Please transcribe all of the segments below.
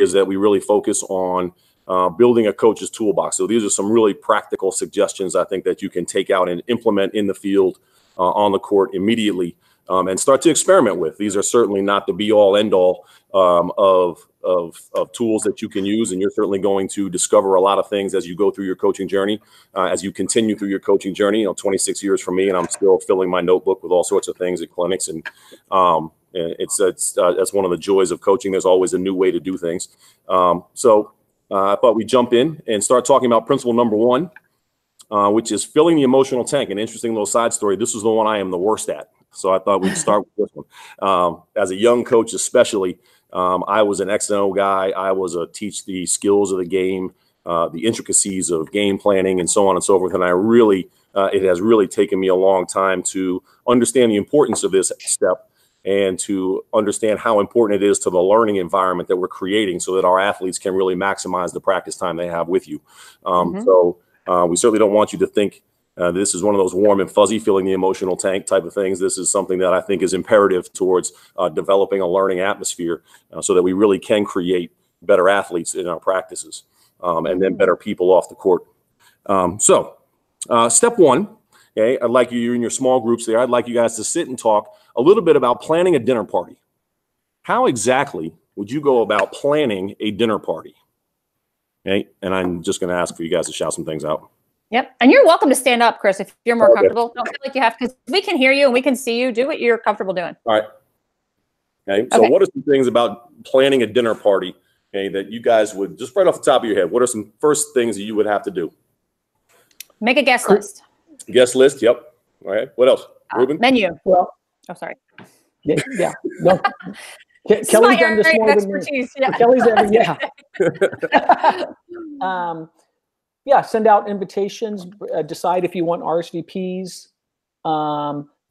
is that we really focus on building a coach's toolbox. So these are some really practical suggestions I think that you can take out and implement in the field, on the court immediately, and start to experiment with. These are certainly not the be all end all of tools that you can use, and you're certainly going to discover a lot of things as you go through your coaching journey, as you continue through your coaching journey. 26 years for me, and I'm still filling my notebook with all sorts of things at clinics, and that's one of the joys of coaching. There's always a new way to do things. So I thought we'd jump in and start talking about principle number one, which is filling the emotional tank. An interesting little side story. This is the one I am the worst at. So I thought we'd start with this one. As a young coach, especially, I was an X&O guy. I was teach the skills of the game, the intricacies of game planning, and so on and so forth. And it has really taken me a long time to understand the importance of this step and to understand how important it is to the learning environment that we're creating so that our athletes can really maximize the practice time they have with you. So we certainly don't want you to think this is one of those warm and fuzzy, filling the emotional tank type of things. This is something that I think is imperative towards developing a learning atmosphere so that we really can create better athletes in our practices, and then better people off the court. So step one, okay, I'd like you in your small groups there. I'd like you guys to sit and talk a little bit about planning a dinner party. How exactly would you go about planning a dinner party? Okay, and I'm just going to ask for you guys to shout some things out. Yep. And you're welcome to stand up, Chris, if you're more comfortable. Don't feel like you have, because we can hear you and we can see you. Do what you're comfortable doing. All right. Okay. So what are some things about planning a dinner party, okay, that you guys would, just right off the top of your head, what are some first things that you would have to do? Make a guest list. Guest list. Yep. All right. What else? Ruben? Menu. Well, oh, sorry. Yeah. No. Kelly's done this more than me. Yeah. Kelly's done, yeah. Yeah, send out invitations, decide if you want RSVPs,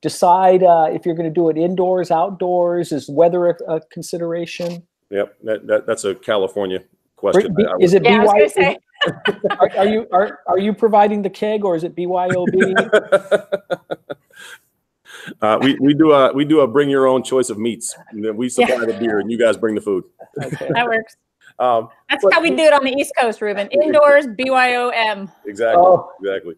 decide if you're going to do it indoors, outdoors. Is weather a consideration? Yep, that's a California question. Is it I was gonna say. Are you providing the keg, or is it BYOB? We do a bring your own choice of meats. We supply the beer, and you guys bring the food. Okay. That works. That's how we do it on the East Coast, Ruben. Indoors, BYOM. Exactly. Exactly.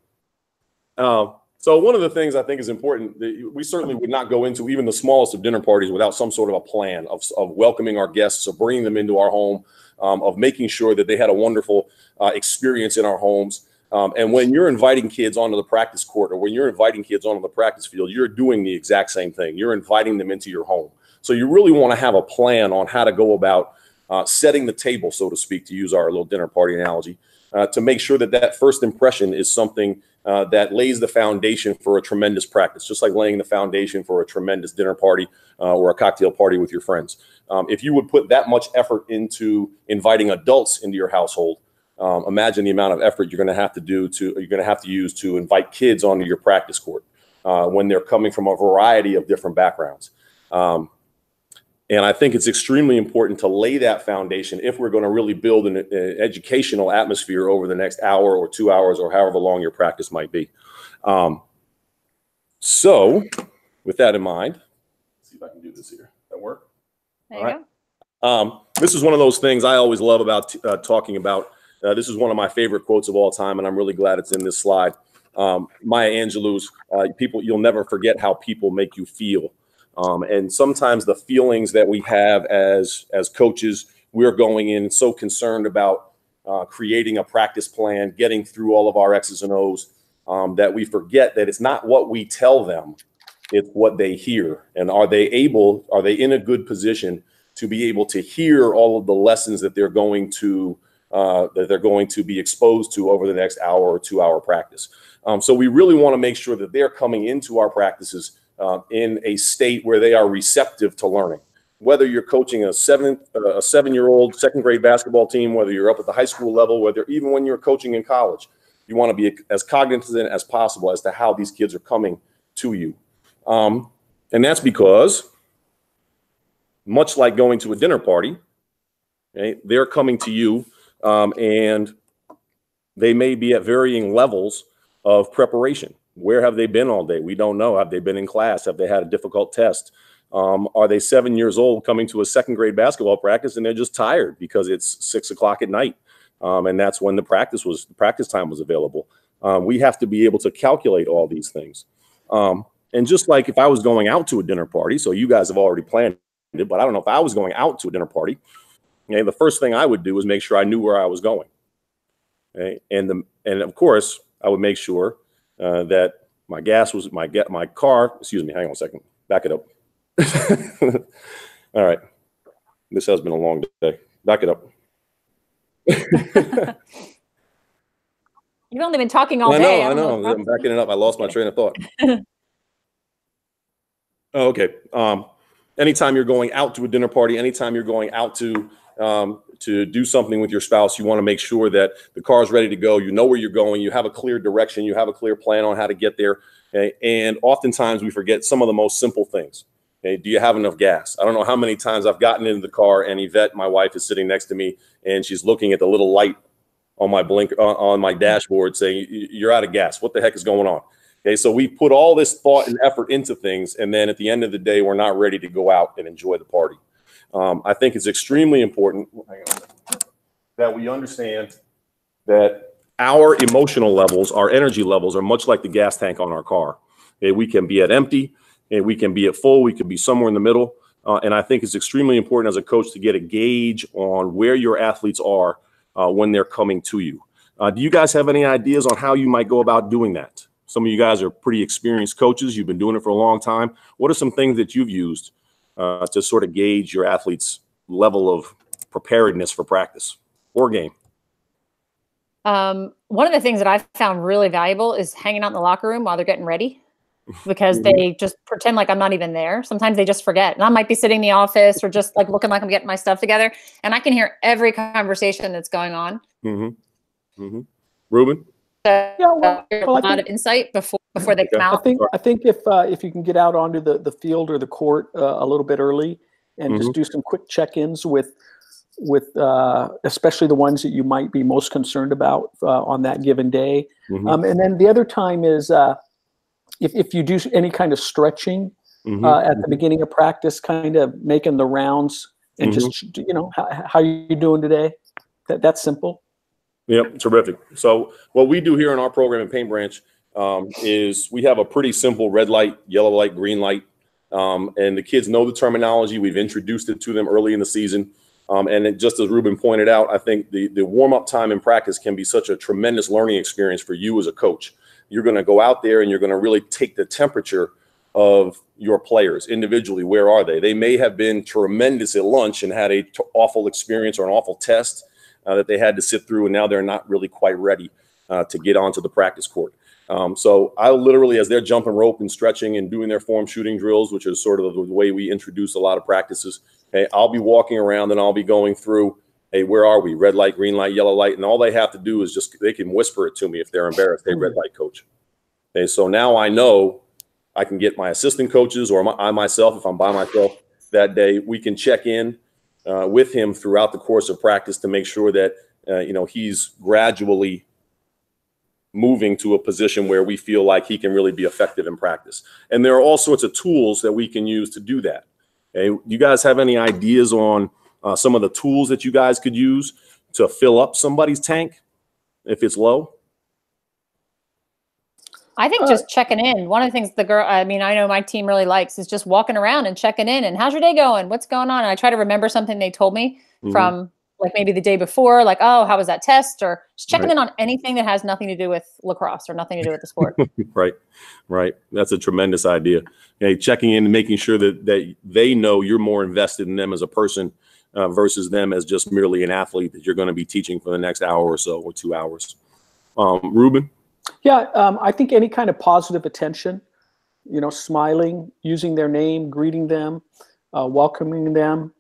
So one of the things I think is important, we certainly would not go into even the smallest of dinner parties without some sort of a plan of welcoming our guests, of bringing them into our home, of making sure that they had a wonderful experience in our homes. And when you're inviting kids onto the practice court, or when you're inviting kids onto the practice field, you're doing the exact same thing. You're inviting them into your home. So you really want to have a plan on how to go about setting the table, so to speak, to use our little dinner party analogy, to make sure that that first impression is something that lays the foundation for a tremendous practice, just like laying the foundation for a tremendous dinner party or a cocktail party with your friends. If you would put that much effort into inviting adults into your household, imagine the amount of effort you're going to have to use to invite kids onto your practice court when they're coming from a variety of different backgrounds. And I think it's extremely important to lay that foundation if we're going to really build an educational atmosphere over the next hour or 2 hours or however long your practice might be. So with that in mind, let's see if I can do this here. That work? There you go. This is one of those things I always love about talking about. This is one of my favorite quotes of all time, and I'm really glad it's in this slide. Maya Angelou's, you'll never forget how people make you feel. And sometimes the feelings that we have as coaches, we're going in so concerned about creating a practice plan, getting through all of our X's and O's, that we forget that it's not what we tell them, it's what they hear. And are they in a good position to be able to hear all of the lessons that they're going to be exposed to over the next hour or 2 hour practice? So we really want to make sure that they're coming into our practices in a state where they are receptive to learning. Whether you're coaching a 7-year-old second grade basketball team, whether you're up at the high school level, whether even when you're coaching in college, you want to be as cognizant as possible as to how these kids are coming to you. And that's because, much like going to a dinner party, okay, they're coming to you and they may be at varying levels of preparation. Where have they been all day? We don't know. Have they been in class? Have they had a difficult test? Are they 7 years old coming to a second grade basketball practice and they're just tired because it's 6 o'clock at night? And that's when the practice time was available. We have to be able to calculate all these things. And just like if I was going out to a dinner party, so you guys have already planned it, but I don't know if I was going out to a dinner party, okay, the first thing I would do is make sure I knew where I was going. Okay? And of course, I would make sure that my gas was my car. Excuse me, hang on a second. Back it up. All right. This has been a long day. Back it up. You've only been talking all day. I know. I'm backing it up. I lost my train of thought. Oh, okay. Anytime you're going out to a dinner party, anytime you're going out to do something with your spouse, you want to make sure that the car is ready to go. You know where you're going. You have a clear direction. You have a clear plan on how to get there. Okay? And oftentimes we forget some of the most simple things. Okay? Do you have enough gas? I don't know how many times I've gotten into the car and Yvette, my wife, is sitting next to me and she's looking at the little light on my on my dashboard saying, "You're out of gas. What the heck is going on?" Okay, so we put all this thought and effort into things, and then at the end of the day, we're not ready to go out and enjoy the party. I think it's extremely important that we understand that our emotional levels, our energy levels, are much like the gas tank on our car. Okay, we can be at empty, and we can be at full. We could be somewhere in the middle. And I think it's extremely important as a coach to get a gauge on where your athletes are when they're coming to you. Do you guys have any ideas on how you might go about doing that? Some of you guys are pretty experienced coaches. You've been doing it for a long time. What are some things that you've used to sort of gauge your athletes' level of preparedness for practice or game? One of the things that I've found really valuable is hanging out in the locker room while they're getting ready, because they just pretend like I'm not even there. Sometimes they just forget. And I might be sitting in the office or just like looking like I'm getting my stuff together. And I can hear every conversation that's going on. Ruben? A lot of insight before they come out. I think if you can get out onto the field or the court a little bit early and just do some quick check-ins with especially the ones that you might be most concerned about on that given day. And then the other time is if you do any kind of stretching at the beginning of practice, kind of making the rounds and just, how you doing today? That's simple. Yep, terrific. So what we do here in our program in Paint Branch is we have a pretty simple red light, yellow light, green light. And the kids know the terminology. We've introduced it to them early in the season. And just as Ruben pointed out, I think the warm-up time in practice can be such a tremendous learning experience for you as a coach. You're going to go out there and you're going to really take the temperature of your players individually. Where are they? They may have been tremendous at lunch and had an awful experience or an awful test that they had to sit through, and now they're not really quite ready to get onto the practice court. So I literally, as they're jumping rope and stretching and doing their form shooting drills, which is sort of the way we introduce a lot of practices, okay, I'll be walking around and I'll be going through, hey, where are we? Red light, green light, yellow light. And all they have to do is just, they can whisper it to me if they're embarrassed. Hey, red light, coach. Okay, so now I know I can get my assistant coaches or I myself, if I'm by myself that day, we can check in with him throughout the course of practice to make sure that, he's gradually moving to a position where we feel like he can really be effective in practice. And there are all sorts of tools that we can use to do that. Okay? You guys have any ideas on some of the tools that you guys could use to fill up somebody's tank if it's low? I think just checking in. One of the things I know my team really likes is just walking around and checking in and how's your day going? What's going on? And I try to remember something they told me from like maybe the day before, like, oh, how was that test? Or just checking in on anything that has nothing to do with lacrosse or nothing to do with the sport. Right. That's a tremendous idea. Okay, checking in and making sure that they know you're more invested in them as a person versus them as just merely an athlete that you're going to be teaching for the next hour or so or 2 hours. Ruben? Yeah, I think any kind of positive attention, smiling, using their name, greeting them, welcoming them,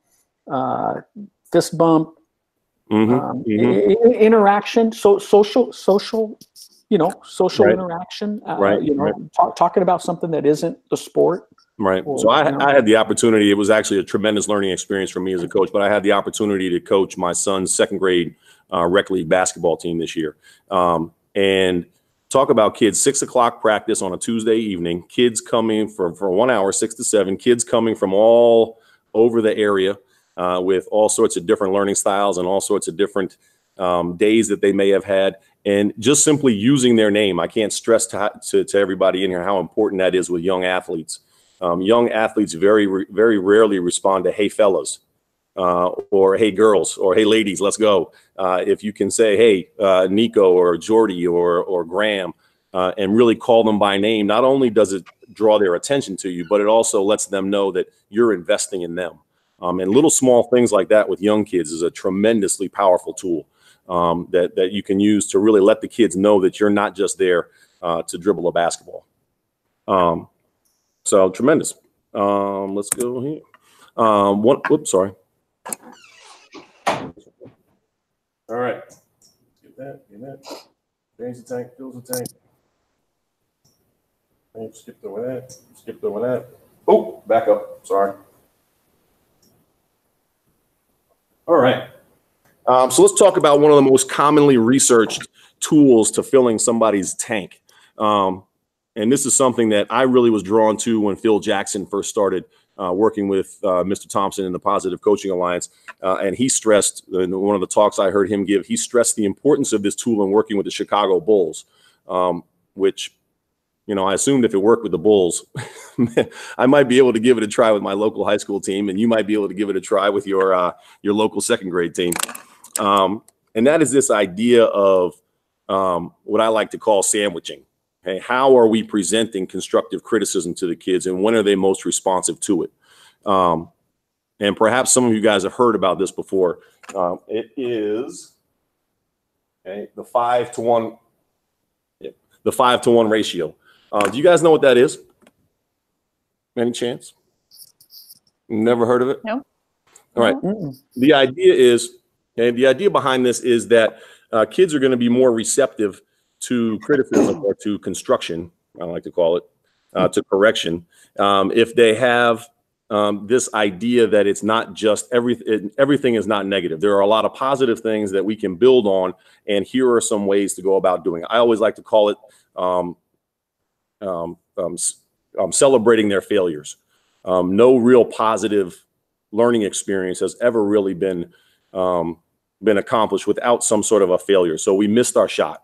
fist bump, interaction, social, interaction, talking about something that isn't the sport. Right. So I had the opportunity. It was actually a tremendous learning experience for me as a coach, but I had the opportunity to coach my son's second grade rec league basketball team this year. And Talk about kids, 6 o'clock practice on a Tuesday evening, kids coming for 1 hour, 6 to 7, kids coming from all over the area with all sorts of different learning styles and all sorts of different days that they may have had, and just simply using their name. I can't stress to everybody in here how important that is with young athletes. Young athletes very rarely respond to "Hey fellas," or "Hey girls," or "Hey ladies, let's go." If you can say, "Hey Nico," or Jordy, or Graham, and really call them by name, not only does it draw their attention to you, but it also lets them know that you're investing in them. And little small things like that with young kids is a tremendously powerful tool that you can use to really let the kids know that you're not just there to dribble a basketball. So tremendous. Let's go here. Whoops, sorry. All right. Get that. Change the tank, fills the tank. And skipped over that. Oh, back up. Sorry. All right. So let's talk about one of the most commonly researched tools to filling somebody's tank. And this is something that I really was drawn to when Phil Jackson first started working with Mr. Thompson in the Positive Coaching Alliance. And he stressed, in one of the talks I heard him give, he stressed the importance of this tool in working with the Chicago Bulls, which, you know, I assumed if it worked with the Bulls, I might be able to give it a try with my local high school team, and you might be able to give it a try with your local second grade team. And that is this idea of what I like to call sandwiching. Okay, how are we presenting constructive criticism to the kids, and when are they most responsive to it? And perhaps some of you guys have heard about this before. It is the 5-to-1, the 5-to-1 ratio. Do you guys know what that is? Any chance? Never heard of it? No. All right. The idea is, and the idea behind this is that kids are going to be more receptive to criticism, or to construction, I like to call it, to correction, if they have this idea that it's not just everything is not negative. There are a lot of positive things that we can build on, and here are some ways to go about doing it. I always like to call it celebrating their failures. No real positive learning experience has ever really been accomplished without some sort of a failure. So we missed our shot.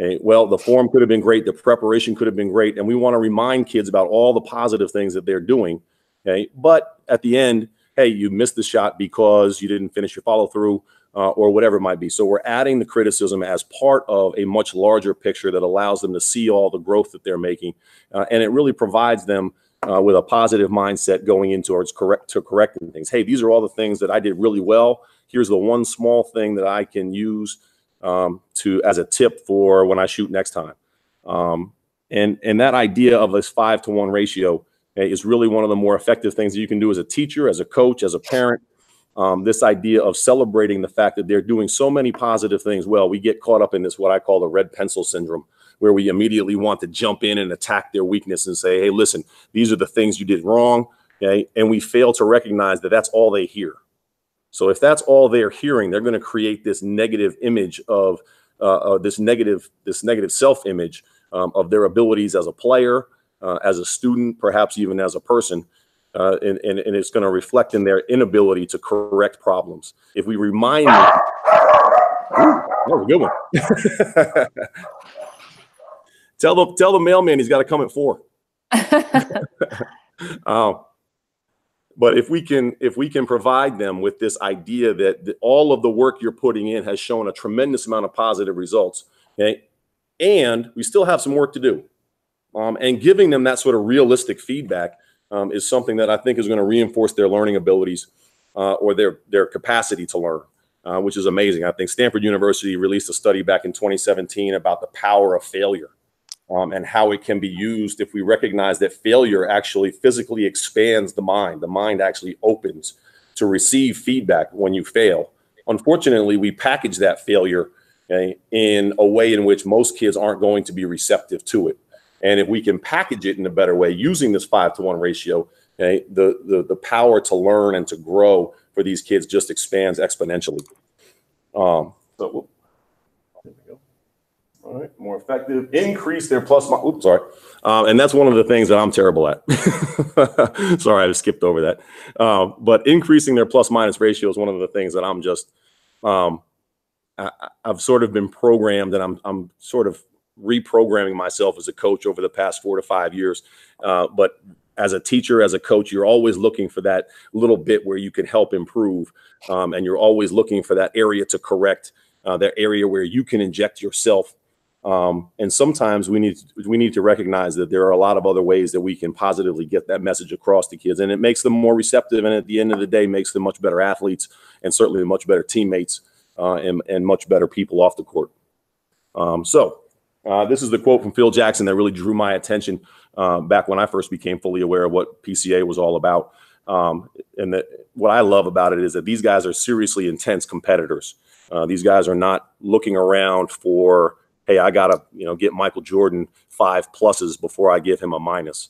Okay? Well, the form could have been great, the preparation could have been great, and we want to remind kids about all the positive things that they're doing. Okay? But at the end, hey, you missed the shot because you didn't finish your follow through, or whatever it might be. So we're adding the criticism as part of a much larger picture that allows them to see all the growth that they're making, and it really provides them with a positive mindset going into correcting things. Hey, these are all the things that I did really well. Here's the one small thing that I can use as a tip for when I shoot next time. And that idea of this 5-to-1 ratio is really one of the more effective things that you can do as a teacher, as a coach, as a parent. This idea of celebrating the fact that they're doing so many positive things well. We get caught up in this, what I call the red pencil syndrome, where we immediately want to jump in and attack their weakness and say, hey, listen, these are the things you did wrong. Okay? And we fail to recognize that that's all they hear. So if that's all they're hearing, they're going to create this negative image of this negative self-image of their abilities as a player, as a student, perhaps even as a person. And it's going to reflect in their inability to correct problems. If we remind them, that was a good one. Tell the mailman he's got to come at 4. But if we can provide them with this idea that all of the work you're putting in has shown a tremendous amount of positive results, okay, and we still have some work to do, and giving them that sort of realistic feedback is something that I think is going to reinforce their learning abilities or their capacity to learn, which is amazing. I think Stanford University released a study back in 2017 about the power of failure. And how it can be used if we recognize that failure actually physically expands the mind. The mind actually opens to receive feedback when you fail. Unfortunately, we package that failure in a way in which most kids aren't going to be receptive to it. And if we can package it in a better way using this 5-to-1 ratio, okay, the power to learn and to grow for these kids just expands exponentially. There we go. All right, more effective. Increase their plus. Oops, sorry. And that's one of the things that I'm terrible at. Sorry, I just skipped over that. But increasing their plus minus ratio is one of the things that I'm just, I've sort of been programmed, and I'm sort of reprogramming myself as a coach over the past 4 to 5 years. But as a teacher, as a coach, you're always looking for that little bit where you can help improve. And you're always looking for that area to correct, that area where you can inject yourself. And sometimes we need to recognize that there are a lot of other ways that we can positively get that message across to kids, and it makes them more receptive. And at the end of the day, makes them much better athletes, and certainly much better teammates, and much better people off the court. This is the quote from Phil Jackson that really drew my attention back when I first became fully aware of what PCA was all about. And what I love about it is that these guys are seriously intense competitors. These guys are not looking around for, hey, I gotta, get Michael Jordan 5 pluses before I give him a minus.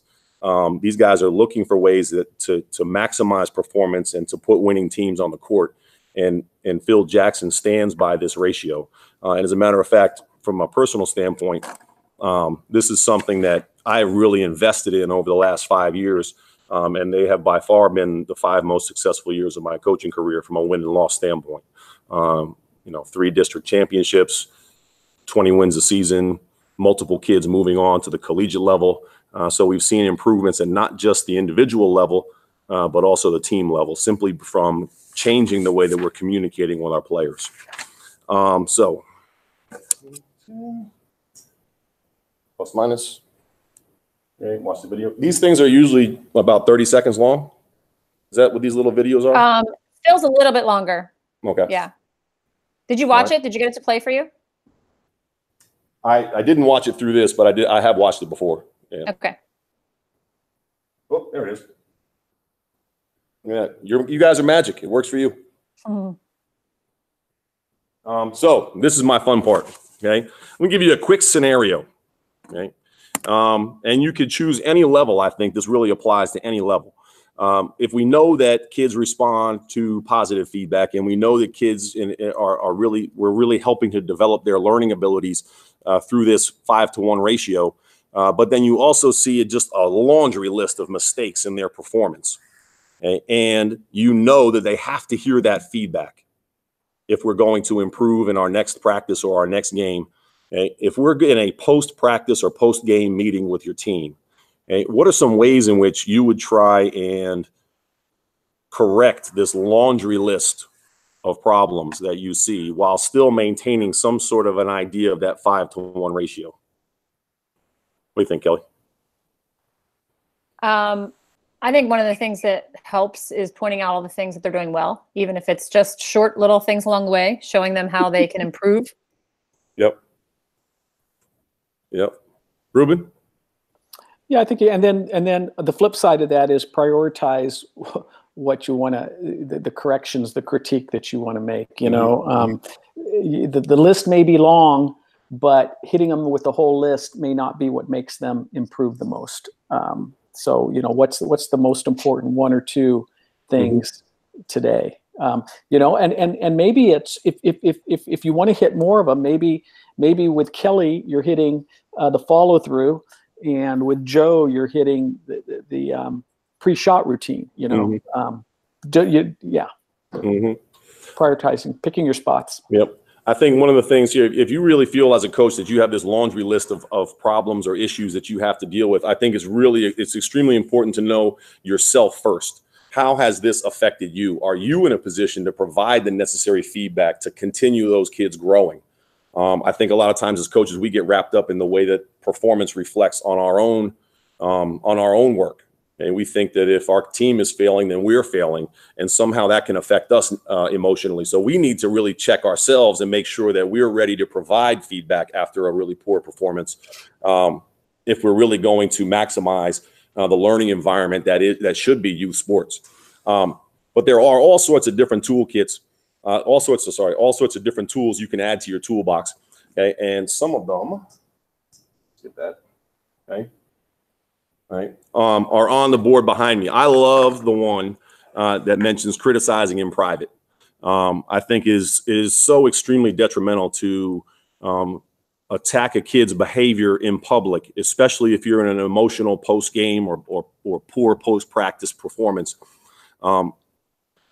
These guys are looking for ways to maximize performance and to put winning teams on the court. And Phil Jackson stands by this ratio. And as a matter of fact, from a personal standpoint, this is something that I really invested in over the last 5 years. And they have by far been the 5 most successful years of my coaching career from a win and loss standpoint. 3 district championships, 20 wins a season, multiple kids moving on to the collegiate level. So we've seen improvements in not just the individual level, but also the team level, simply from changing the way that we're communicating with our players. Plus minus. Okay, watch the video. These things are usually about 30 seconds long. Is that what these little videos are? Phil's a little bit longer. Okay. Yeah. Did you watch it? Did you get it to play for you? I didn't watch it through this, but I have watched it before. Yeah. Okay. Oh, there it is. Yeah, you guys are magic. It works for you. Mm-hmm. So this is my fun part. Okay, let me give you a quick scenario. Okay, and you could choose any level. I think this really applies to any level. If we know that kids respond to positive feedback, and we know that kids we're really helping to develop their learning abilities through this 5-to-1 ratio, but then you also see just a laundry list of mistakes in their performance, okay? And you know that they have to hear that feedback if we're going to improve in our next practice or our next game. Okay? If we're in a post-practice or post-game meeting with your team, okay, what are some ways in which you would try and correct this laundry list of problems that you see while still maintaining some sort of an idea of that 5-to-1 ratio? What do you think, Kelly? I think one of the things that helps is pointing out all the things that they're doing well, even if it's just short little things along the way, showing them how they can improve. Yep. Ruben? Yeah, I think, and then the flip side of that is prioritize what you want to, the corrections, the critique that you want to make. The list may be long, but hitting them with the whole list may not be what makes them improve the most. So what's the most important 1 or 2 things today? And maybe it's if you want to hit more of them, maybe with Kelly you're hitting the follow through, and with Joe you're hitting the pre-shot routine. Prioritizing, picking your spots. Yep. I think one of the things here, if you really feel as a coach that you have this laundry list of problems or issues that you have to deal with, I think it's extremely important to know yourself first. How has this affected you? Are you in a position to provide the necessary feedback to continue those kids growing? I think a lot of times as coaches, we get wrapped up in the way that performance reflects on our own work. And we think that if our team is failing, then we're failing, and somehow that can affect us emotionally. So we need to really check ourselves and make sure that we're ready to provide feedback after a really poor performance, if we're really going to maximize the learning environment that should be youth sports. But there are all sorts of different toolkits, all sorts of different tools you can add to your toolbox. Okay, and some of them, let's get that. Okay. Right, are on the board behind me. I love the one that mentions criticizing in private. I think is so extremely detrimental to attack a kid's behavior in public, especially if you're in an emotional post-game or poor post-practice performance.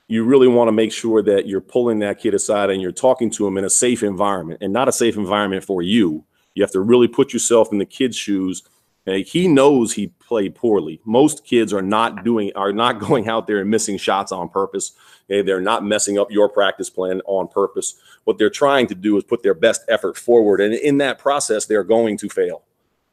You really want to make sure that you're pulling that kid aside and you're talking to him in a safe environment, and not a safe environment for you. You have to really put yourself in the kid's shoes. He knows he played poorly. Most kids are not going out there and missing shots on purpose. They're not messing up your practice plan on purpose. What they're trying to do is put their best effort forward, and in that process, they're going to fail.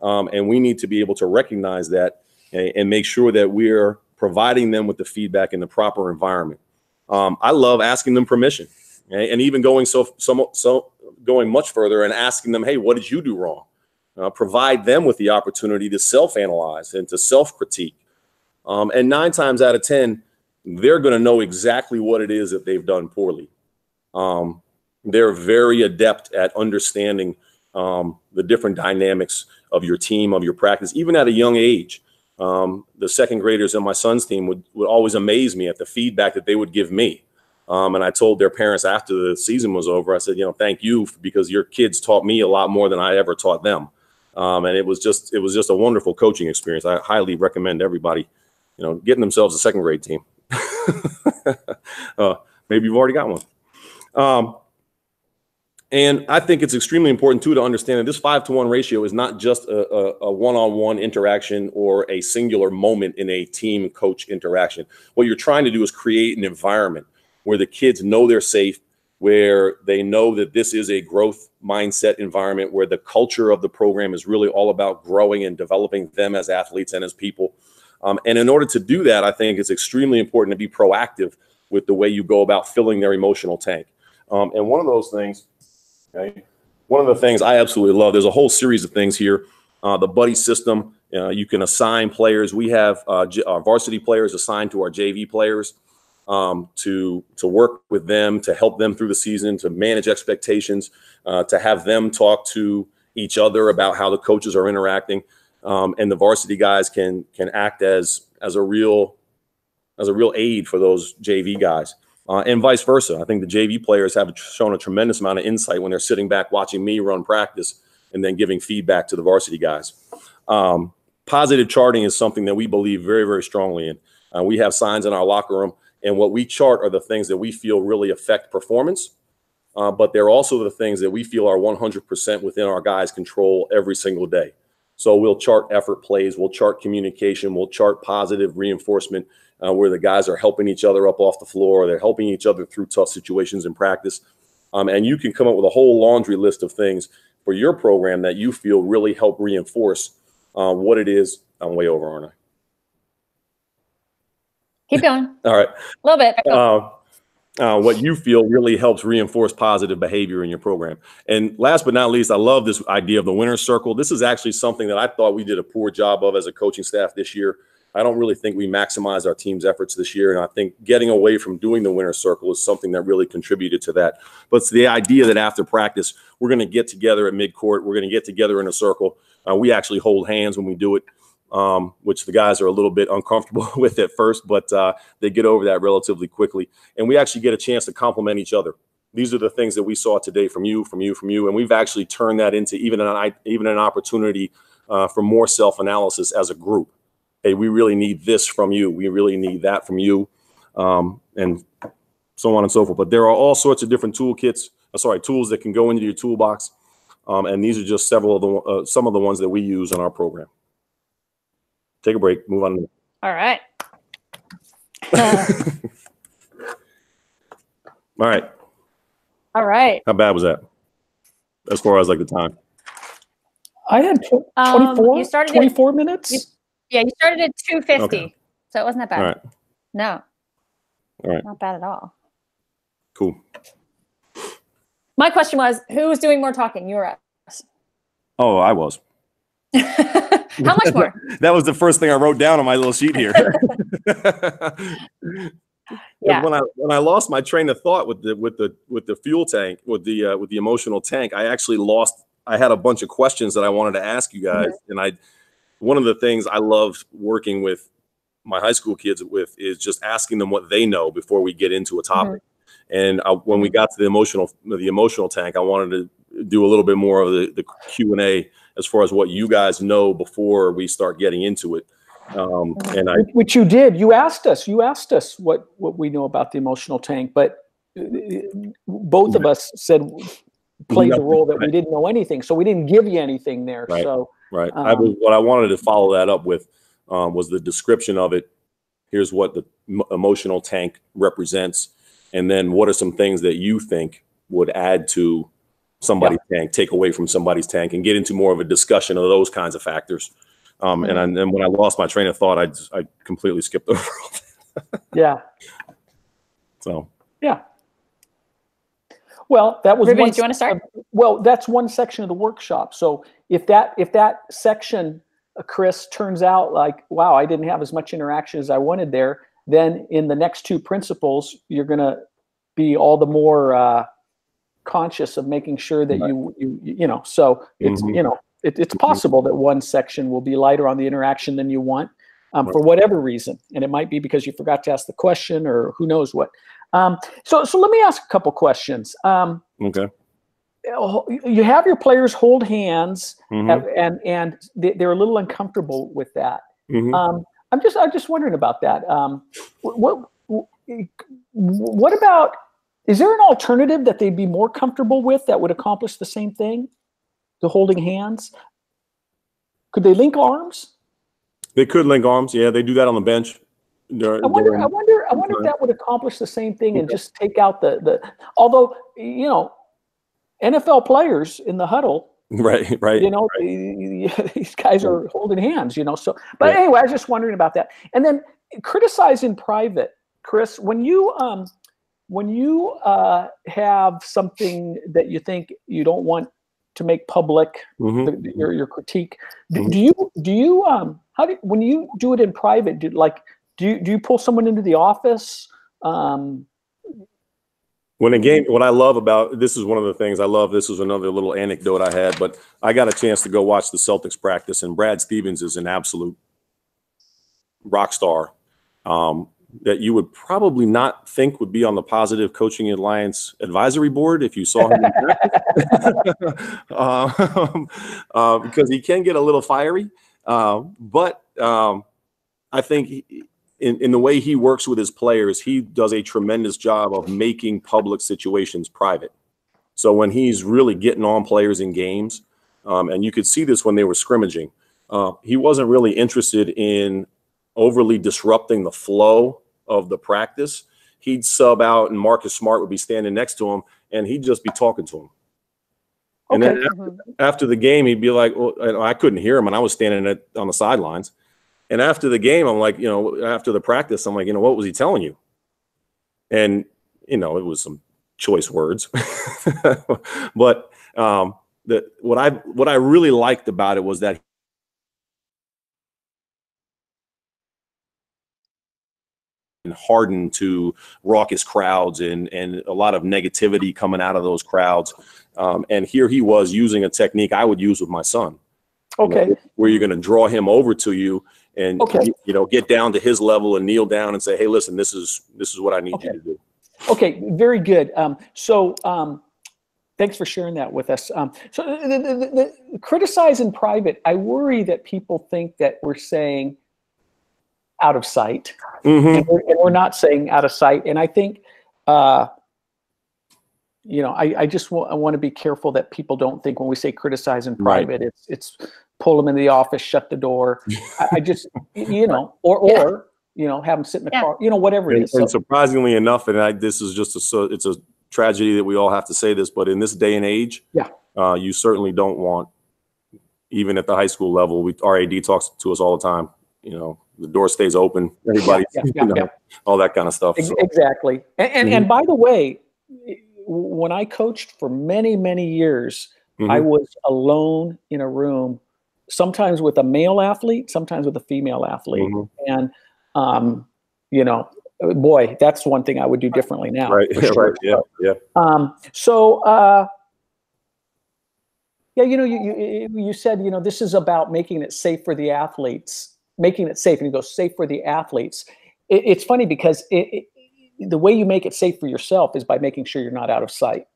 And we need to be able to recognize that and make sure that we're providing them with the feedback in the proper environment. I love asking them permission, and even going going much further and asking them, hey, what did you do wrong? Provide them with the opportunity to self-analyze and to self-critique. And 9 times out of 10, they're going to know exactly what it is that they've done poorly. They're very adept at understanding the different dynamics of your team, of your practice, even at a young age. The second graders on my son's team would always amaze me at the feedback that they would give me. And I told their parents after the season was over, I said, thank you, because your kids taught me a lot more than I ever taught them. And it was just a wonderful coaching experience. I highly recommend everybody, getting themselves a second grade team. Maybe you've already got one. And I think it's extremely important, too, to understand that this 5-to-1 ratio is not just a one-on-one interaction or a singular moment in a team-coach interaction. What you're trying to do is create an environment where the kids know they're safe, where they know that this is a growth mindset environment, where the culture of the program is really all about growing and developing them as athletes and as people. And in order to do that, I think it's extremely important to be proactive with the way you go about filling their emotional tank. And one of those things, one of the things I absolutely love, there's a whole series of things here. The buddy system, you can assign players. We have our varsity players assigned to our JV players to work with them, to help them through the season, to manage expectations, to have them talk to each other about how the coaches are interacting. And the varsity guys can act as a real aid for those JV guys. And vice versa. I think the JV players have shown a tremendous amount of insight when they're sitting back watching me run practice and then giving feedback to the varsity guys. Positive charting is something that we believe very, very strongly in. We have signs in our locker room, and what we chart are the things that we feel really affect performance, but they're also the things that we feel are 100% within our guys' control every single day. So we'll chart effort plays, we'll chart communication, we'll chart positive reinforcement, where the guys are helping each other up off the floor, they're helping each other through tough situations in practice. And you can come up with a whole laundry list of things for your program that you feel really help reinforce what it is. I'm way over, aren't I? Keep going. All right. A little bit. What you feel really helps reinforce positive behavior in your program. And last but not least, I love this idea of the winner's circle. This is actually something that I thought we did a poor job of as a coaching staff this year. I don't really think we maximized our team's efforts this year. And I think getting away from doing the winner's circle is something that really contributed to that. But it's the idea that after practice, we're going to get together at midcourt. We're going to get together in a circle. We actually hold hands when we do it, which the guys are a little bit uncomfortable with at first, but they get over that relatively quickly. And we actually get a chance to compliment each other. These are the things that we saw today from you. And we've actually turned that into even an opportunity for more self-analysis as a group. Hey, we really need this from you. We really need that from you, and so on and so forth. But there are all sorts of different tools that can go into your toolbox. And these are just some of the ones that we use in our program. Take a break. Move on. All right. All right. All right. How bad was that? As far as like the time? I had 24 minutes. You started at 2:50, okay. So it wasn't that bad. All right. No. All right. Not bad at all. Cool. My question was, who was doing more talking, you or us? Oh, I was. How much more? That was the first thing I wrote down on my little sheet here. Yeah. When I lost my train of thought with the fuel tank, with the emotional tank, I had a bunch of questions that I wanted to ask you guys. Mm-hmm. And one of the things I love working with my high school kids with is just asking them what they know before we get into a topic. Mm-hmm. And when we got to the emotional tank, I wanted to do a little bit more of the Q&A as far as what you guys know before we start getting into it. Which you did. You asked us what we know about the emotional tank, but both of us said played the role that we didn't know anything, so we didn't give you anything there. Right. So right. What I wanted to follow that up with was the description of it. Here's what the emotional tank represents, and then what are some things that you think would add to somebody's tank, take away from somebody's tank, and get into more of a discussion of those kinds of factors. And then when I lost my train of thought, I completely skipped over. Yeah. So. Yeah. Well, that was Ruben, do you want to start? Well, that's one section of the workshop. So if that section, Chris, turns out like, wow, I didn't have as much interaction as I wanted there, then in the next two principles, you're going to be all the more conscious of making sure that you know. So it's it's possible that one section will be lighter on the interaction than you want for whatever reason, and it might be because you forgot to ask the question or who knows what. So let me ask a couple questions. Okay. You have your players hold hands, and they're a little uncomfortable with that. I'm just wondering about that. What about? Is there an alternative that they'd be more comfortable with that would accomplish the same thing? The holding hands. Could they link arms? They could link arms. Yeah, they do that on the bench. I wonder if that would accomplish the same thing and just take out the. Although NFL players in the huddle, right. These guys are holding hands, So, but anyway, I was just wondering about that. And then criticize in private, Chris. When you have something that you think you don't want to make public, your critique, do you when you do it in private, do you pull someone into the office? When a game, what I love about this is one of the things I love. This is another little anecdote I had, but I got a chance to go watch the Celtics practice, and Brad Stevens is an absolute rock star that you would probably not think would be on the Positive Coaching Alliance advisory board if you saw him in practice, because he can get a little fiery. But I think in the way he works with his players, he does a tremendous job of making public situations private. So when he's really getting on players in games, and you could see this when they were scrimmaging, he wasn't really interested in overly disrupting the flow of the practice. He'd sub out and Marcus Smart would be standing next to him and he'd just be talking to him. And then after the game, he'd be like, well, I couldn't hear him and I was standing on the sidelines. And after the game, I'm like, after the practice, I'm like, what was he telling you? And, it was some choice words. But what I really liked about it was that hardened to raucous crowds and a lot of negativity coming out of those crowds. And here he was using a technique I would use with my son. Okay. Where you're going to draw him over to you and, get down to his level and kneel down and say, hey, listen, this is what I need you to do. Okay. Very good. Thanks for sharing that with us. So the criticize in private, I worry that people think that we're saying out of sight, and we're not saying out of sight. And I think, I just want to be careful that people don't think when we say criticize in private, it's pull them in the office, shut the door. I just, or have them sit in the car, whatever it is. And surprisingly enough, and this is just it's a tragedy that we all have to say this, but in this day and age, you certainly don't want, even at the high school level, our AD talks to us all the time, the door stays open, everybody, all that kind of stuff. So. Exactly. And by the way, when I coached for many, many years, I was alone in a room, sometimes with a male athlete, sometimes with a female athlete. And, boy, that's one thing I would do differently now. Right. Sure. Yeah. You said, this is about making it safe for the athletes. Making it safe, and you go safe for the athletes. It's funny because the way you make it safe for yourself is by making sure you're not out of sight.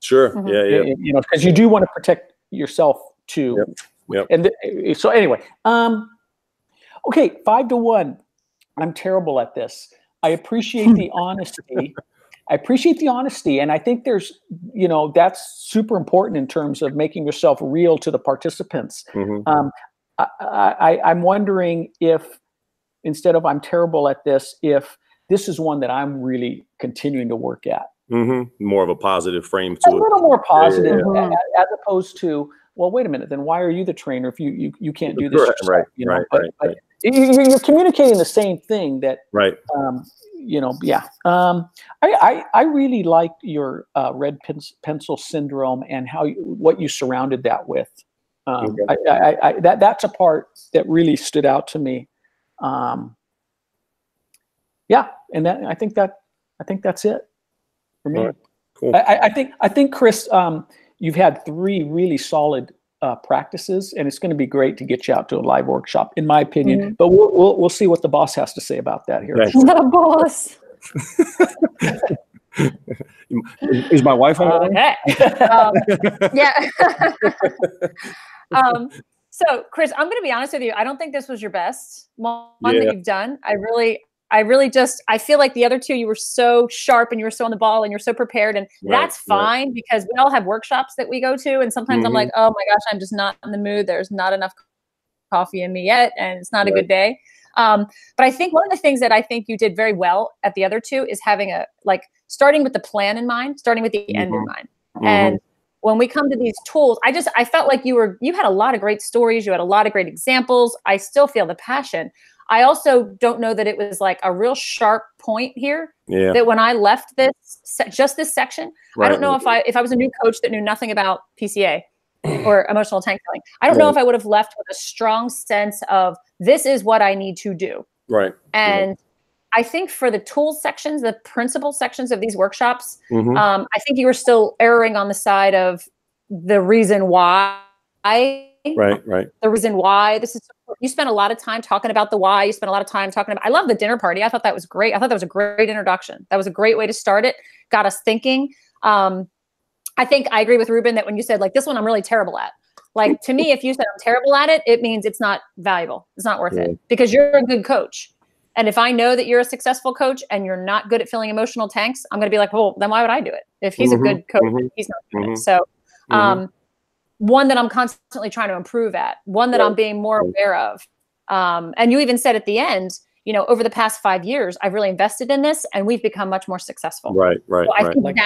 Sure. Mhm. Yeah. You know, because you do want to protect yourself too. Yep. And so anyway, okay, 5-1. I'm terrible at this. I appreciate the honesty. And I think there's, you know, that's super important in terms of making yourself real to the participants. Mm-hmm. I'm wondering if, instead of I'm terrible at this, if this is one that I'm really continuing to work at. Mm-hmm. More of a positive frame to A it. little more positive, Yeah. as opposed to, well, wait a minute, then why are you the trainer if you can't do this yourself? Right. You know, Right. but you're communicating the same thing that, Right. you know, yeah. I really liked your red pencil syndrome and what you surrounded that with. Okay. That's a part that really stood out to me. Yeah, and I think that's it for me. All right. Cool. I think Chris, you've had 3 really solid practices, and it's going to be great to get you out to a live workshop, in my opinion. Mhm. But we'll see what the boss has to say about that here. Okay. The boss. Is my wife on? Okay. Yeah. So Chris, I'm going to be honest with you. I don't think this was your best one that you've done. I feel like the other 2, you were so sharp and you were so on the ball and you're so prepared, and that's fine because we all have workshops that we go to. And sometimes I'm like, oh my gosh, I'm just not in the mood. There's not enough coffee in me yet. And it's not a good day. But I think one of the things that I think you did very well at the other 2 is having starting with the plan in mind, starting with the end in mind. And when we come to these tools, I felt like you had a lot of great stories. You had a lot of great examples. I still feel the passion. I also don't know that it was like a real sharp point here. Yeah. That when I left this section, I don't know if I was a new coach that knew nothing about PCA or emotional tank filling, I don't know if I would have left with a strong sense of this is what I need to do. Right. And I think for the tools sections, the principle sections of these workshops, I think you were still erring on the side of the reason why. Right. The reason why this is, you spent a lot of time talking about the why. You spent a lot of time talking about, I love the dinner party. I thought that was great. I thought that was a great introduction. That was a great way to start it. Got us thinking. I think I agree with Ruben that when you said like, this one I'm really terrible at. Like to me, if you said I'm terrible at it, it means it's not valuable. It's not worth it because you're a good coach. And if I know that you're a successful coach and you're not good at filling emotional tanks, I'm going to be like, well, then why would I do it? If he's a good coach, he's not doing it. So one that I'm constantly trying to improve at, one that I'm being more aware of. And you even said at the end, you know, over the past 5 years, I've really invested in this and we've become much more successful. Right. So I think Like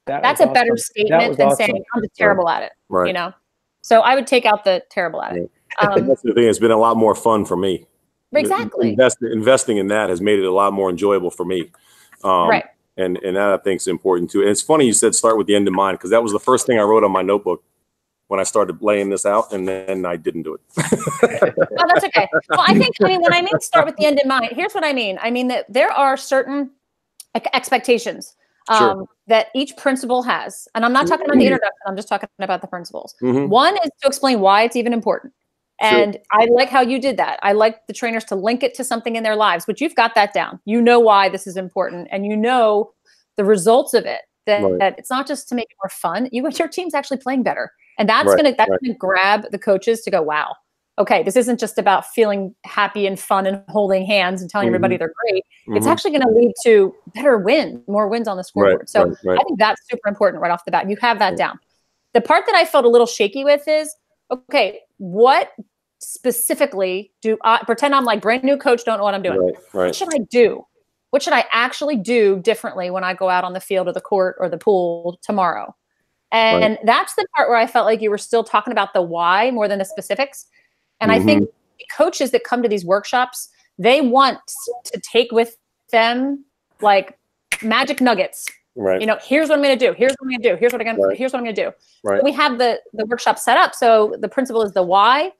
that's a better statement than saying I'm just terrible at it, you know? So I would take out the terrible at it. That's the thing. It's been a lot more fun for me. Exactly. Investing in that has made it a lot more enjoyable for me. Right. And that I think is important too. And it's funny you said start with the end in mind because that was the first thing I wrote on my notebook when I started laying this out, and then I didn't do it. Well, that's okay. Well, I mean, when I mean start with the end in mind, here's what I mean. I mean that there are certain expectations that each principle has. And I'm not talking about the introduction. I'm just talking about the principles. One is to explain why it's even important. And I like how you did that. I like the trainers to link it to something in their lives, but you've got that down. You know why this is important and you know the results of it, that it's not just to make it more fun. Your team's actually playing better. And that's going to grab the coaches to go, wow, okay, this isn't just about feeling happy and fun and holding hands and telling everybody they're great. It's actually going to lead to better more wins on the scoreboard. So I think that's super important right off the bat. You have that down. The part that I felt a little shaky with is, okay, what specifically pretend I'm like brand new coach, don't know what I'm doing. What should I do? What should I actually do differently when I go out on the field or the court or the pool tomorrow? And that's the part where I felt like you were still talking about the why more than the specifics. And I think coaches that come to these workshops, they want to take with them like magic nuggets. You know, here's what I'm going to do. Here's what I'm going to do. Here's what I'm going to do. So we have the workshop set up. So the principle is the why,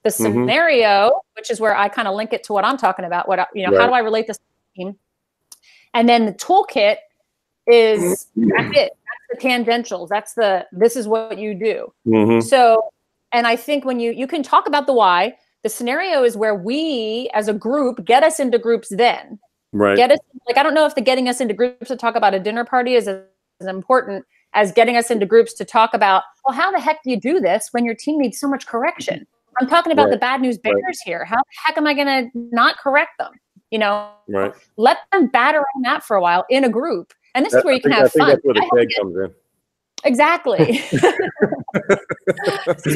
the scenario, which is where I kind of link it to what I'm talking about. How do I relate this to the team? And then the toolkit is that's it. That's the tangentials. This is what you do. So, and I think when you can talk about the why, the scenario is where we as a group get us into groups then. Get us, like, I don't know if the getting us into groups to talk about a dinner party is as important as getting us into groups to talk about, well, how the heck do you do this when your team needs so much correction? I'm talking about the bad news bears here. How the heck am I going to not correct them? You know, let them batter on that for a while in a group. And this is where you can have fun. That's where the keg comes in. Exactly. This is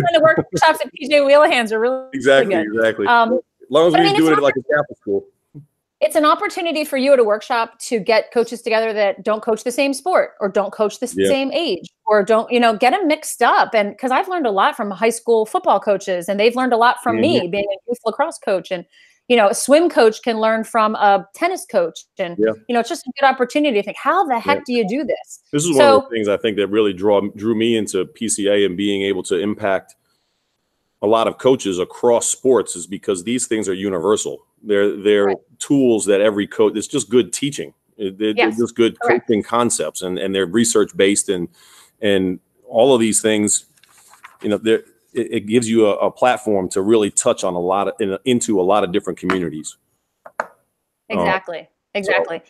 when the workshops at PJ Wheelahands are really good. Exactly. As long as we do it like a Catholic school. It's an opportunity for you at a workshop to get coaches together that don't coach the same sport or don't coach the same age or don't, you know, get them mixed up. And because I've learned a lot from high school football coaches, and they've learned a lot from me being a youth lacrosse coach. And, you know, a swim coach can learn from a tennis coach. And, you know, it's just a good opportunity to think, how the heck do you do this? This is one of the things I think that really drew me into PCA and being able to impact a lot of coaches across sports, is because these things are universal. They're tools that every coach, it's just good teaching. They're just good coaching concepts, and they're research based, and all of these things, you know, it gives you a platform to really touch on into a lot of different communities. Exactly.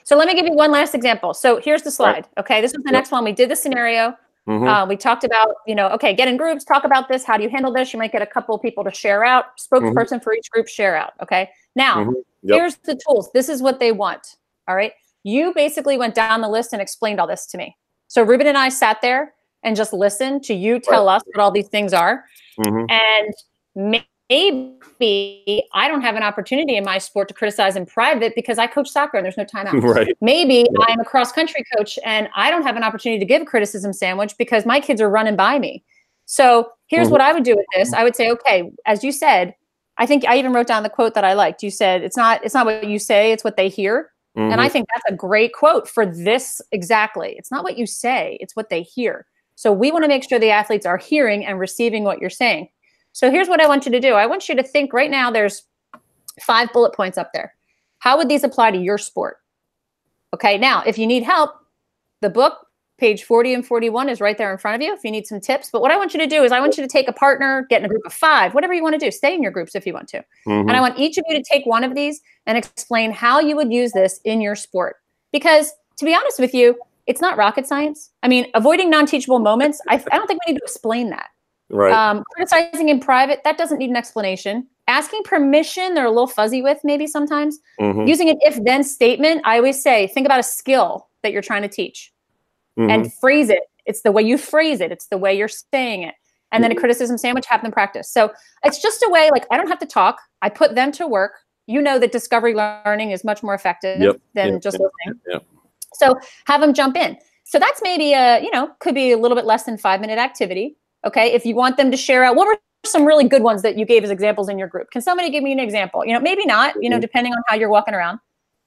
So let me give you one last example. So here's the slide. Okay. This was the next one. We did the scenario. We talked about, you know, okay, get in groups, talk about this. How do you handle this? You might get a couple of people to share out, spokesperson for each group, share out. Okay. Now, here's the tools. This is what they want. All right. You basically went down the list and explained all this to me. So Ruben and I sat there and just listened to you tell us what all these things are. And maybe I don't have an opportunity in my sport to criticize in private because I coach soccer and there's no timeout. Maybe I'm a cross country coach and I don't have an opportunity to give a criticism sandwich because my kids are running by me. So here's what I would do with this. I would say, okay, as you said, I think I even wrote down the quote that I liked. You said, it's not what you say, it's what they hear. And I think that's a great quote for this exactly. It's not what you say, it's what they hear. So we want to make sure the athletes are hearing and receiving what you're saying. So here's what I want you to do. I want you to think right now, there's 5 bullet points up there. How would these apply to your sport? Okay, now, if you need help, the book, page 40 and 41 is right there in front of you if you need some tips. But what I want you to do is I want you to take a partner, get in a group of 5, whatever you want to do. Stay in your groups if you want to. And I want each of you to take one of these and explain how you would use this in your sport. Because to be honest with you, it's not rocket science. I mean, avoiding non-teachable moments, I don't think we need to explain that. Criticizing in private, that doesn't need an explanation. Asking permission, they're a little fuzzy with maybe sometimes. Using an if-then statement, I always say, think about a skill that you're trying to teach and phrase it. It's the way you phrase it. It's the way you're saying it. And then a criticism sandwich, have them practice. So it's just a way, like, I don't have to talk. I put them to work. You know that discovery learning is much more effective than just listening. So have them jump in. So that's maybe could be a little bit less than 5-minute activity. Okay. If you want them to share out, what were some really good ones that you gave as examples in your group? Can somebody give me an example? You know, maybe not, you know, depending on how you're walking around.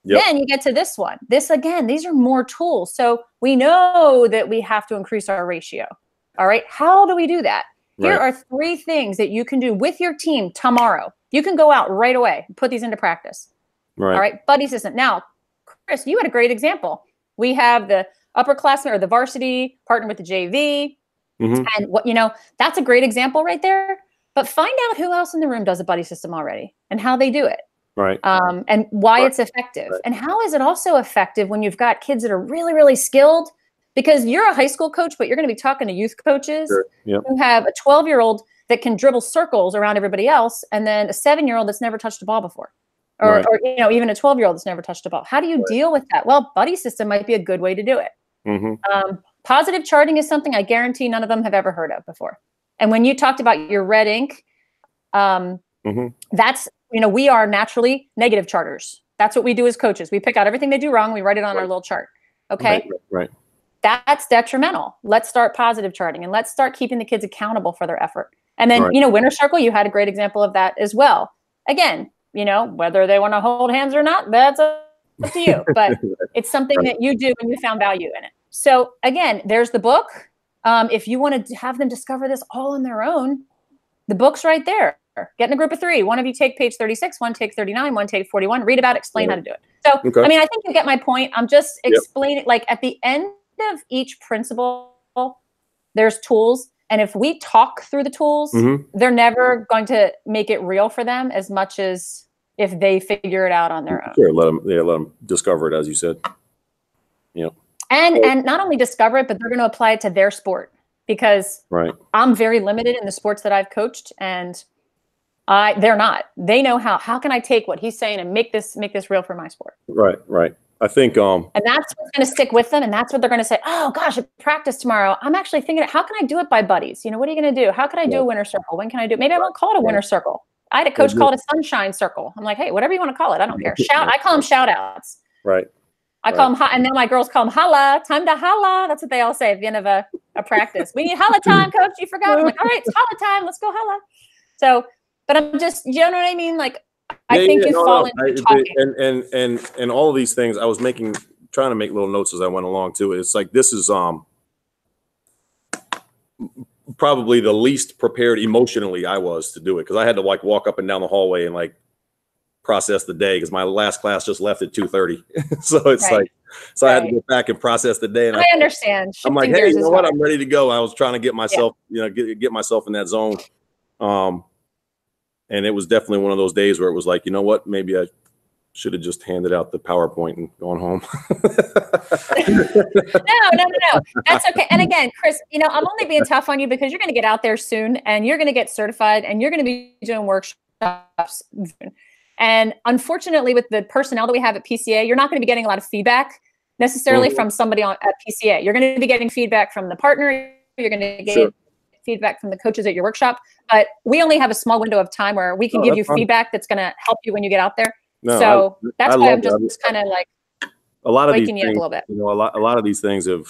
Then you get to this one. This, again, these are more tools. So we know that we have to increase our ratio. All right. How do we do that? Here are 3 things that you can do with your team tomorrow. You can go out right away and put these into practice. All right. Buddy system. Now, Chris, you had a great example. We have the upperclassmen or the varsity partner with the JV. And what, you know, that's a great example right there. But find out who else in the room does a buddy system already and how they do it. And why it's effective. And how is it also effective when you've got kids that are really, really skilled? Because you're a high school coach, but you're going to be talking to youth coaches who have a 12-year-old that can dribble circles around everybody else, and then a 7-year-old that's never touched a ball before. Or you know, even a 12-year-old that's never touched a ball. How do you deal with that? Well, buddy system might be a good way to do it. Positive charting is something I guarantee none of them have ever heard of before. And when you talked about your red ink, that's, you know, we are naturally negative charters. That's what we do as coaches. We pick out everything they do wrong. We write it on our little chart. Okay. That's detrimental. Let's start positive charting and let's start keeping the kids accountable for their effort. And then, you know, winner circle, you had a great example of that as well. Again, you know, whether they want to hold hands or not, that's up to you, but it's something that you do and you found value in it. So again, there's the book. If you want to have them discover this all on their own, the book's right there. Get in a group of 3. One of you take page 36, one take 39, one take 41, read about it, explain how to do it. So, I mean, I think you get my point. I'm just explaining, like at the end of each principle, there's tools. And if we talk through the tools, they're never going to make it real for them as much as if they figure it out on their own. Let them discover it, as you said. And not only discover it, but they're going to apply it to their sport, because I'm very limited in the sports that I've coached, and they're not. They know how can I take what he's saying and make this real for my sport. Right. I think and that's what's going to stick with them, and that's what they're going to say. Oh gosh, I practice tomorrow. I'm actually thinking, how can I do it by buddies? What are you going to do? How can I do a winter circle? When can I do it? Maybe I won't call it a winter circle. I had a coach call it a sunshine circle. I'm like, hey, whatever you want to call it, I don't care. I call them shout outs. Right. I call them, and then my girls call them holla, time to holla. That's what they all say at the end of a practice. We need holla time, coach. You forgot. I'm like, all right, it's holla time. Let's go holla. So, but I'm just, you know what I mean? Like, I think you fall into talking. And all of these things, I was trying to make little notes as I went along too. It's like, this is probably the least prepared emotionally I was to do it, because I had to like walk up and down the hallway and like process the day, because my last class just left at 2:30. So it's like, so I had to go back and process the day. And I understand. I'm like, hey, you know what? I'm ready to go. I was trying to get myself, get myself in that zone. And it was definitely one of those days where it was like, you know what? Maybe I should have just handed out the PowerPoint and gone home. No. That's okay. And again, Chris, I'm only being tough on you because you're going to get out there soon, and you're going to get certified, and you're going to be doing workshops. And unfortunately, with the personnel that we have at PCA, you're not going to be getting a lot of feedback necessarily from somebody at PCA. You're going to be getting feedback from the partner. You're going to get feedback from the coaches at your workshop. But we only have a small window of time where we can give you feedback that's going to help you when you get out there. So that's why I'm just kind of like a lot of waking these you things, up a little bit. A lot of these things and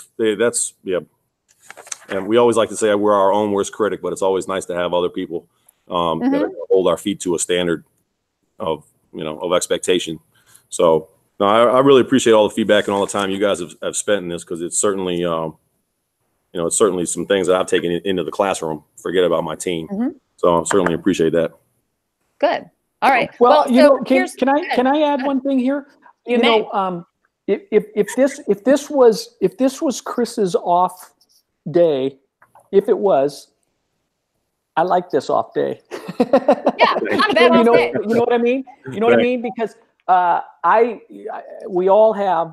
we always like to say we're our own worst critic, but it's always nice to have other people that hold our feet to a standard of expectation. So no, I really appreciate all the feedback and all the time you guys have spent in this, because it's certainly it's certainly some things that I've taken into the classroom. Forget about my team. So I certainly appreciate that. Good. All right. Well, can I add one thing here? If this was Chris's off day, if it was, I like this off day. Yeah, not a bad off day. You know what I mean? You know what I mean? Because we all have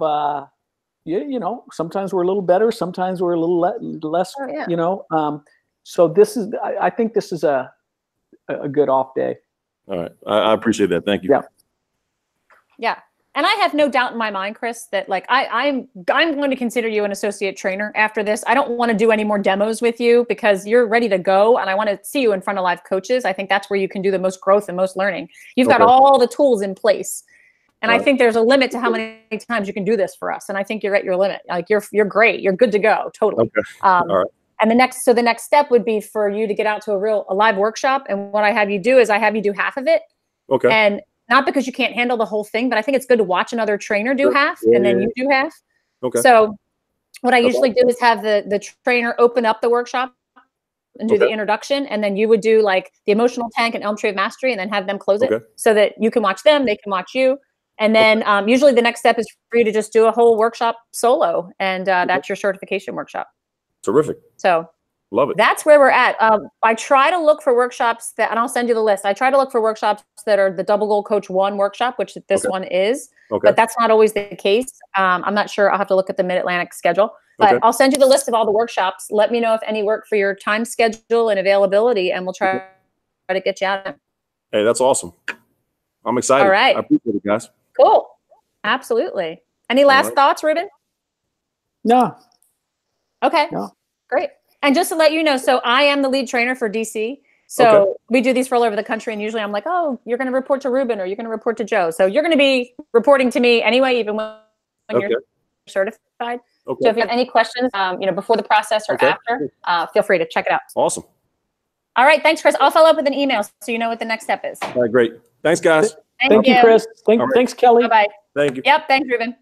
sometimes we're a little better, sometimes we're a little less. So I think this is a good off day. All right, I appreciate that. Thank you. Yeah. And I have no doubt in my mind, Chris, that like I'm going to consider you an associate trainer after this. I don't want to do any more demos with you because you're ready to go, and I want to see you in front of live coaches. I think that's where you can do the most growth and most learning. You've got all the tools in place, and I think there's a limit to how many times you can do this for us. And I think you're at your limit. Like you're great. You're good to go. Totally. All right. And the next step would be for you to get out to a live workshop. And what I have you do is I have you do half of it. Okay. And not because you can't handle the whole thing, but I think it's good to watch another trainer do half and then you do half. Okay. So what I usually do is have the trainer open up the workshop and do the introduction. And then you would do like the emotional tank and Elm Tree of Mastery, and then have them close it so that you can watch them, they can watch you. And then usually the next step is for you to just do a whole workshop solo. And that's your certification workshop. Terrific. So love it. That's where we're at. I try to look for workshops and I'll send you the list. I try to look for workshops that are the Double Goal Coach 1 workshop, which this one is, but that's not always the case. I'm not sure. I'll have to look at the Mid-Atlantic schedule, but I'll send you the list of all the workshops. Let me know if any work for your time schedule and availability, and we'll try to get you out. Hey, that's awesome. I'm excited. All right. I appreciate it, guys. Cool. Absolutely. Any last thoughts, Ruben? No. Okay. No. Great. And just to let you know, so I am the lead trainer for DC. So we do these for all over the country. And usually I'm like, oh, you're going to report to Ruben or you're going to report to Joe. So you're going to be reporting to me anyway, even when you're certified. Okay. So if you have any questions, before the process or after, feel free to check it out. Awesome. All right. Thanks, Chris. I'll follow up with an email so you know what the next step is. All right, great. Thanks, guys. Thank you, Chris. Thanks, Kelly. Bye-bye. Thank you. Yep. Thanks, Ruben.